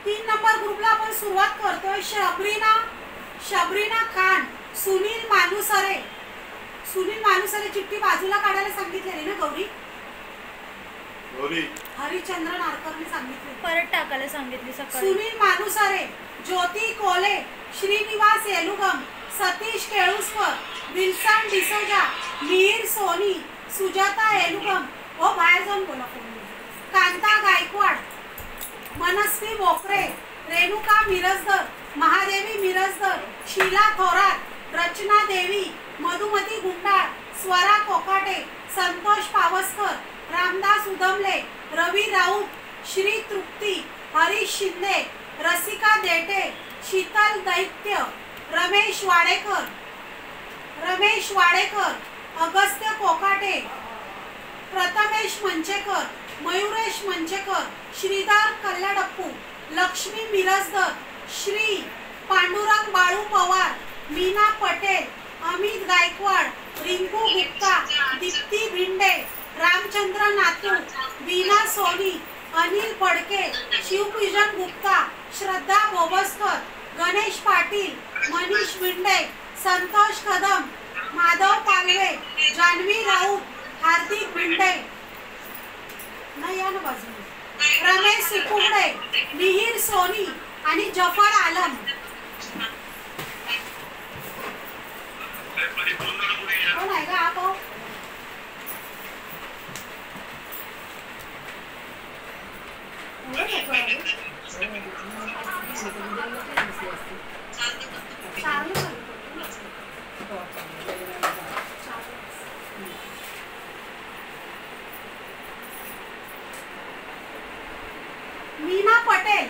3 number ग्रुपला आपण सुरुवात करतोय. शबरीना खान, सुनील मालुसरे. सुनील मालुसरे चिठ्ठी बाजूला काढायला सांगितलेली ना गौरी? हरिचंद्र नारकरने सांगितले, परत टाकायला सांगितली सकाळी. सुनील मालुसरे, ज्योती कोले, श्रीनिवास येलुगम, सतीश केळुसकर, विल्सन डिसोजा, मिहिर सोनी, सुजाता येलुगम. ओ बाहेर जाऊन बोला फोन. कांता गायकवाड, मनस्वी बोकरे, रेणुका मिरजदर, महादेवी मिरजदर, शीला थोरात, रचना देवी, मधुमती गुंडाळ, स्वरा कोकाटे, संतोष पावसकर, रामदास उदमले, रवी राऊत, श्री तृप्ती, हरीश शिंदे, रसिका देटे, शीतल दैत्य, रमेश वाडेकर, अगस्त्य कोकाटे, प्रथमेश मंचेकर, मयुरेश मंचेकर, श्रीधर कल्लडप्पू, लक्ष्मी मिरजदर, श्री पांडुरंग बाळू पवार, मीना पटेल, अमित गायकवाड, रिंकू गुप्ता, दीप्ती भिंडे, रामचंद्र नातू, वीणा सोनी, अनिल फडके, शिवपूजन गुप्ता, श्रद्धा बोबसकर, गणेश पाटील, मनीष विंडे, संतोष कदम, माधव पालवे, जान्हवी राऊत, हार्दिक भिंडे, रमेश सुकुंडे, मिहिर सोनी आणि जफर आलम. कोण आहे का आप? मीना पटेल,